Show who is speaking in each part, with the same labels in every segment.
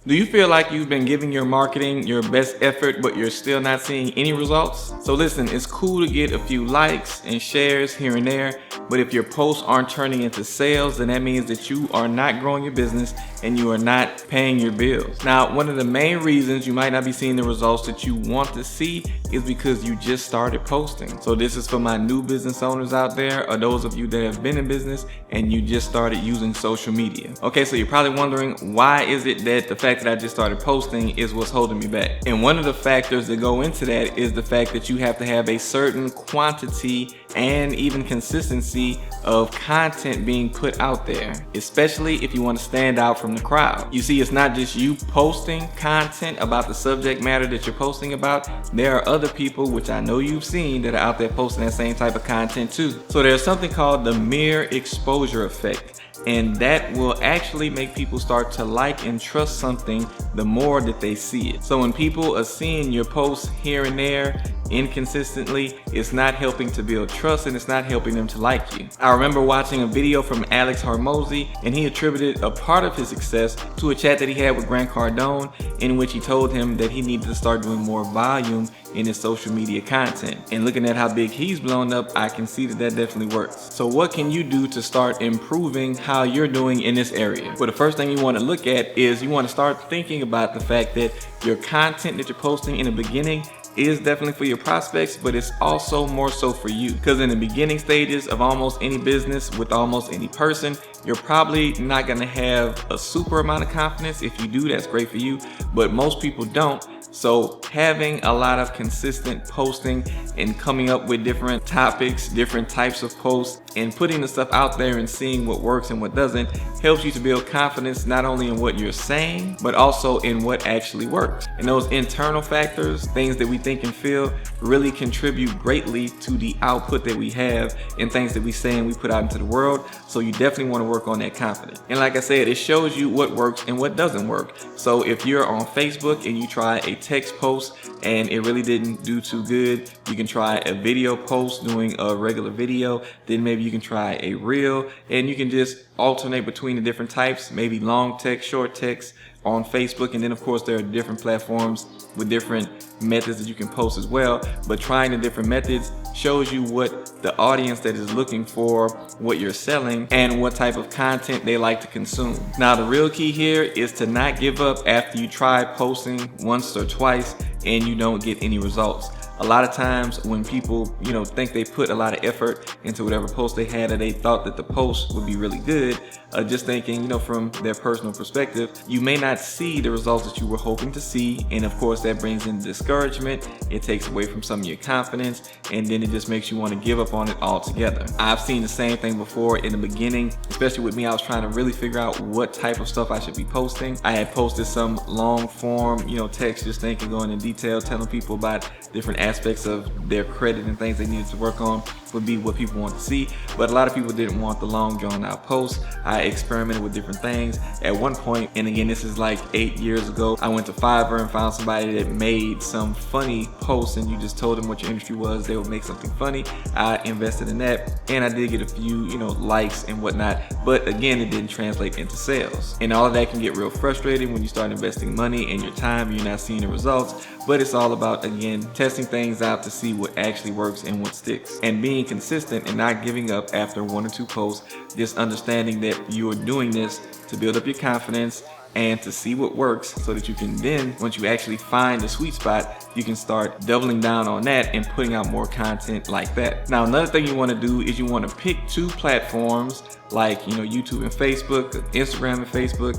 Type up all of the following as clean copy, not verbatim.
Speaker 1: Do you feel like you've been giving your marketing your best effort, but you're still not seeing any results? So listen, it's cool to get a few likes and shares here and there, but if your posts aren't turning into sales, then that means that you are not growing your business and you are not paying your bills. Now, one of the main reasons you might not be seeing the results that you want to see is because you just started posting. So this is for my new business owners out there, or those of you that have been in business and you just started using social media. Okay, so you're probably wondering, why is it that the fact that I just started posting is what's holding me back? And one of the factors that go into that is the fact that you have to have a certain quantity and even consistency of content being put out there, especially if you want to stand out from the crowd. You see, it's not just you posting content about the subject matter that you're posting about. There are other people, which I know you've seen, that are out there posting that same type of content too. So there's something called the mere exposure effect. And that will actually make people start to like and trust something the more that they see it. So when people are seeing your posts here and there inconsistently, it's not helping to build trust and it's not helping them to like you. I remember watching a video from Alex Hormozy, and he attributed a part of his success to a chat that he had with Grant Cardone, in which he told him that he needed to start doing more volume in his social media content. And looking at how big he's blown up, I can see that that definitely works. So what can you do to start improving how you're doing in this area? Well, the first thing you want to look at is you want to start thinking about the fact that your content that you're posting in the beginning is definitely for your prospects, but it's also more so for you. Because in the beginning stages of almost any business with almost any person, you're probably not gonna have a super amount of confidence. If you do, that's great for you, but most people don't. So having a lot of consistent posting and coming up with different topics, different types of posts, and putting the stuff out there and seeing what works and what doesn't helps you to build confidence not only in what you're saying, but also in what actually works. And those internal factors, things that we think and feel, really contribute greatly to the output that we have and things that we say and we put out into the world. So you definitely want to work on that confidence. And like I said, it shows you what works and what doesn't work. So if you're on Facebook and you try a text post and it really didn't do too good, you can try a video post doing a regular video. Then maybe you can try a reel, and you can just alternate between the different types, maybe long text, short text on Facebook. And then of course there are different platforms with different methods that you can post as well. But trying the different methods shows you what the audience that is looking for, what you're selling, and what type of content they like to consume. Now the real key here is to not give up after you try posting once or twice and you don't get any results. A lot of times when people, think they put a lot of effort into whatever post they had, or they thought that the post would be really good, just thinking, from their personal perspective, you may not see the results that you were hoping to see. And of course that brings in discouragement. It takes away from some of your confidence, and then it just makes you want to give up on it altogether. I've seen the same thing before in the beginning, especially with me. I was trying to really figure out what type of stuff I should be posting. I had posted some long form, text, just thinking, going in detail, telling people about different aspects of their credit and things they needed to work on would be what people want to see. But a lot of people didn't want the long drawn out posts. I experimented with different things. At one point, and again, this is like 8 years ago, I went to Fiverr and found somebody that made some funny posts, and you just told them what your industry was, they would make something funny. I invested in that, and I did get a few, likes and whatnot. But again, it didn't translate into sales. And all of that can get real frustrating when you start investing money and your time and you're not seeing the results. But it's all about, again, testing things out to see what actually works and what sticks, and being consistent and not giving up after 1 or 2 posts. Just understanding that you are doing this to build up your confidence and to see what works, so that you can then, once you actually find the sweet spot, you can start doubling down on that and putting out more content like that. Now, another thing you want to do is you want to pick 2 platforms like YouTube and Facebook, Instagram and Facebook,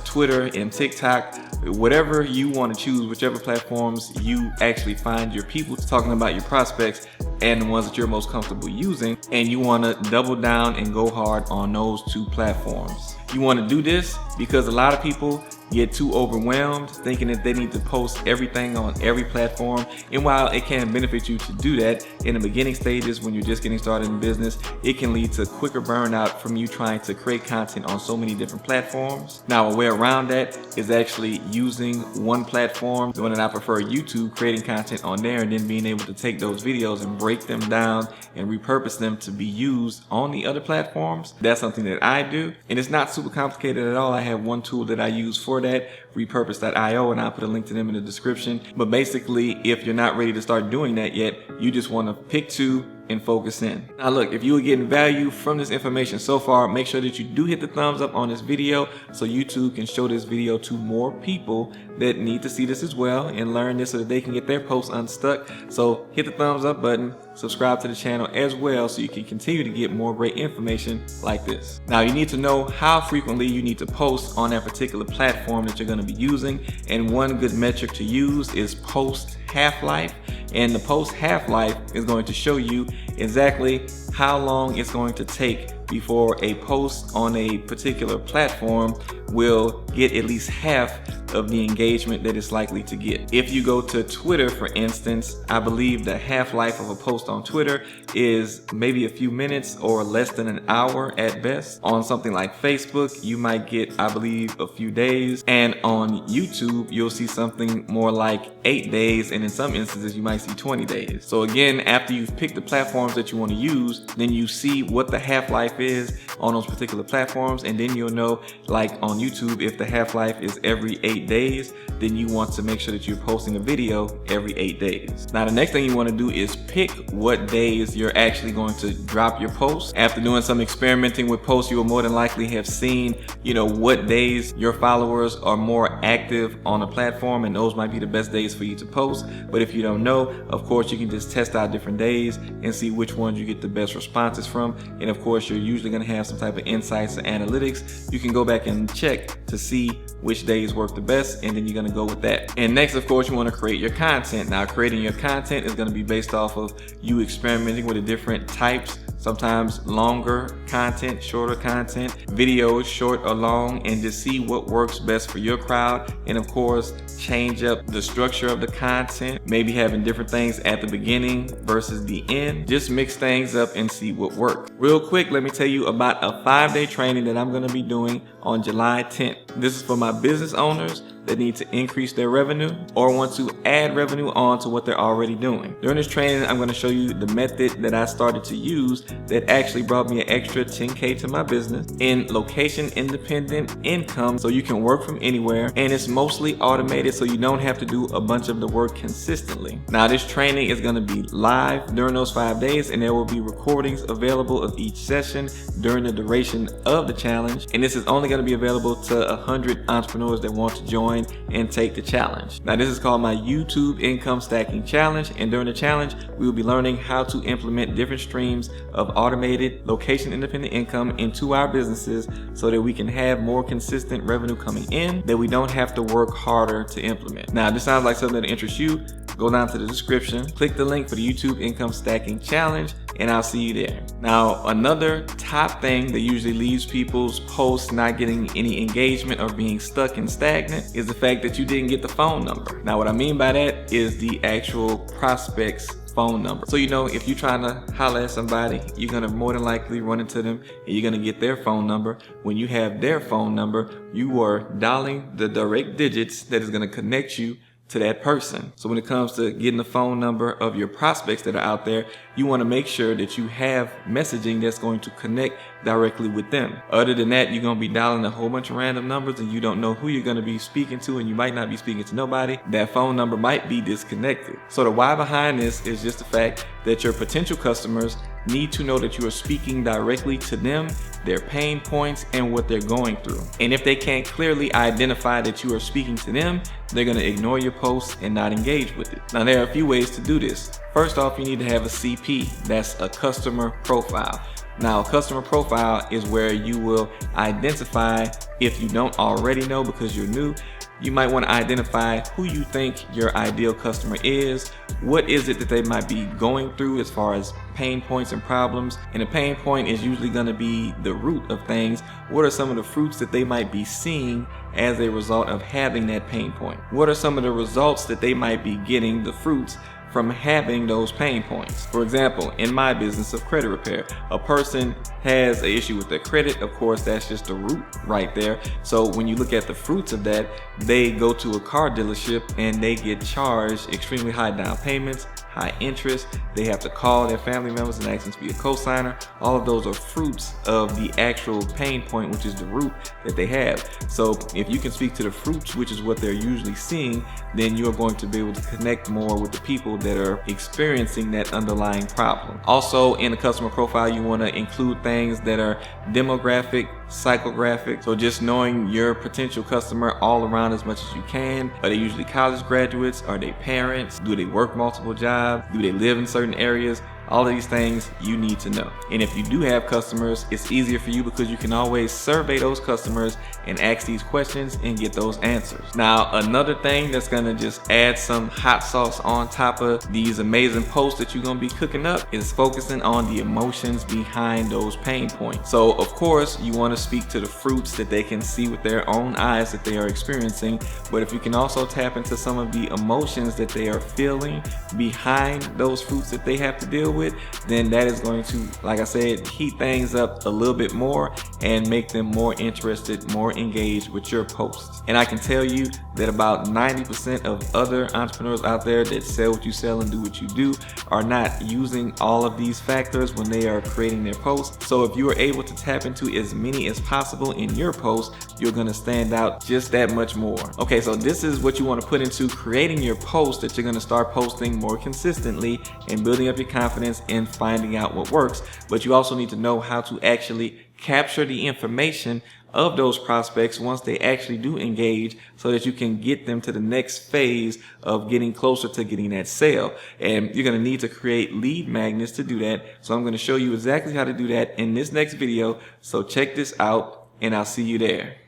Speaker 1: Twitter and TikTok, whatever you want to choose, whichever platforms you actually find your people talking about, your prospects, and the ones that you're most comfortable using. And you want to double down and go hard on those 2 platforms. You want to do this because a lot of people get too overwhelmed thinking that they need to post everything on every platform. And while it can benefit you to do that in the beginning stages when you're just getting started in business, it can lead to quicker burnout from you trying to create content on so many different platforms. Now, a way around that is actually using one platform. The one that I prefer, YouTube, creating content on there and then being able to take those videos and break them down and repurpose them to be used on the other platforms. That's something that I do, and it's not super complicated at all. I have one tool that I use for store that, repurpose.io, and I'll put a link to them in the description. But basically, if you're not ready to start doing that yet, you just want to pick two and focus in. Now look, if you are getting value from this information so far, make sure that you do hit the thumbs up on this video so YouTube can show this video to more people that need to see this as well and learn this so that they can get their posts unstuck. So hit the thumbs up button, subscribe to the channel as well so you can continue to get more great information like this. Now you need to know how frequently you need to post on that particular platform that you're going to be using, and one good metric to use is post half-life. And the post half-life is going to show you exactly how long it's going to take before a post on a particular platform will get at least half of the engagement that it's likely to get. If you go to Twitter, for instance, I believe the half-life of a post on Twitter is maybe a few minutes or less than an hour at best. On something like Facebook, you might get, I believe, a few days. And on YouTube, you'll see something more like 8 days, and in some instances, you might see 20 days. So again, after you've picked the platforms that you want to use, then you see what the half-life is on those particular platforms, and then you'll know, like on YouTube, if the half-life is every 8 days, then you want to make sure that you're posting a video every 8 days. Now the next thing you want to do is pick what days you're actually going to drop your posts. After doing some experimenting with posts, you will more than likely have seen, what days your followers are more active on a platform, and those might be the best days for you to post. But if you don't know, of course, you can just test out different days and see which ones you get the best responses from. And of course, you're usually going to have some type of insights or analytics. You can go back and check to see which days work the best, and then you're going to go with that. And next, of course, you want to create your content. Now, creating your content is going to be based off of you experimenting with the different types, sometimes longer content, shorter content, videos, short or long, and just see what works best for your crowd. And of course, change up the structure of the content, maybe having different things at the beginning versus the end. Just mix things up and see what works. Real quick, let me tell you about a 5-day training that I'm going to be doing on July 10th. This is for my business owners that need to increase their revenue or want to add revenue on to what they're already doing. During this training, I'm going to show you the method that I started to use that actually brought me an extra 10K to my business in location independent income, so you can work from anywhere, and it's mostly automated so you don't have to do a bunch of the work consistently. Now this training is going to be live during those 5 days, and there will be recordings available of each session during the duration of the challenge, and this is only going to be available to 100 entrepreneurs that want to join and take the challenge. Now this is called my YouTube Income Stacking Challenge, and during the challenge we will be learning how to implement different streams of automated location independent income into our businesses so that we can have more consistent revenue coming in that we don't have to work harder to implement. Now if this sounds like something that interests you, go down to the description, click the link for the YouTube Income Stacking Challenge, and I'll see you there. Now, another top thing that usually leaves people's posts not getting any engagement or being stuck and stagnant is the fact that you didn't get the phone number. Now, what I mean by that is the actual prospect's phone number. So if you're trying to holler at somebody, you're gonna more than likely run into them and you're gonna get their phone number. When you have their phone number, you are dialing the direct digits that is gonna connect you to that person. So when it comes to getting the phone number of your prospects that are out there, you want to make sure that you have messaging that's going to connect directly with them. Other than that, you're going to be dialing a whole bunch of random numbers and you don't know who you're going to be speaking to, and you might not be speaking to nobody. That phone number might be disconnected. So the why behind this is just the fact that your potential customers need to know that you are speaking directly to them, their pain points, and what they're going through. And if they can't clearly identify that you are speaking to them, they're going to ignore your posts and not engage with it. Now, there are a few ways to do this. First off, you need to have a CP. That's a customer profile. Now, a customer profile is where you will identify, if you don't already know because you're new, you might want to identify who you think your ideal customer is. What is it that they might be going through as far as pain points and problems? And a pain point is usually going to be the root of things. What are some of the fruits that they might be seeing as a result of having that pain point? What are some of the results that they might be getting, the fruits, from having those pain points? For example, in my business of credit repair, a person has an issue with their credit. Of course, that's just the root right there. So when you look at the fruits of that, they go to a car dealership and they get charged extremely high down payments, high interest. They have to call their family members and ask them to be a co-signer. All of those are fruits of the actual pain point, which is the root that they have. So if you can speak to the fruits, which is what they're usually seeing, then you're going to be able to connect more with the people that are experiencing that underlying problem. Also, in the customer profile, you want to include things that are demographic, psychographic. So just knowing your potential customer all around as much as you can. Are they usually college graduates? Are they parents? Do they work multiple jobs? Do they live in certain areas? All of these things you need to know. And if you do have customers, it's easier for you because you can always survey those customers and ask these questions and get those answers. Now, another thing that's gonna just add some hot sauce on top of these amazing posts that you're gonna be cooking up is focusing on the emotions behind those pain points. So of course, you wanna speak to the fruits that they can see with their own eyes that they are experiencing, but if you can also tap into some of the emotions that they are feeling behind those fruits that they have to deal with, then that is going to, like I said, heat things up a little bit more and make them more interested, more engaged with your posts. And I can tell you that about 90% of other entrepreneurs out there that sell what you sell and do what you do are not using all of these factors when they are creating their posts. So if you are able to tap into as many as possible in your posts, you're gonna stand out just that much more. Okay, so this is what you want to put into creating your post that you're gonna start posting more consistently and building up your confidence in finding out what works. But you also need to know how to actually capture the information of those prospects once they actually do engage, so that you can get them to the next phase of getting closer to getting that sale. And you're going to need to create lead magnets to do that. So I'm going to show you exactly how to do that in this next video. So check this out and I'll see you there.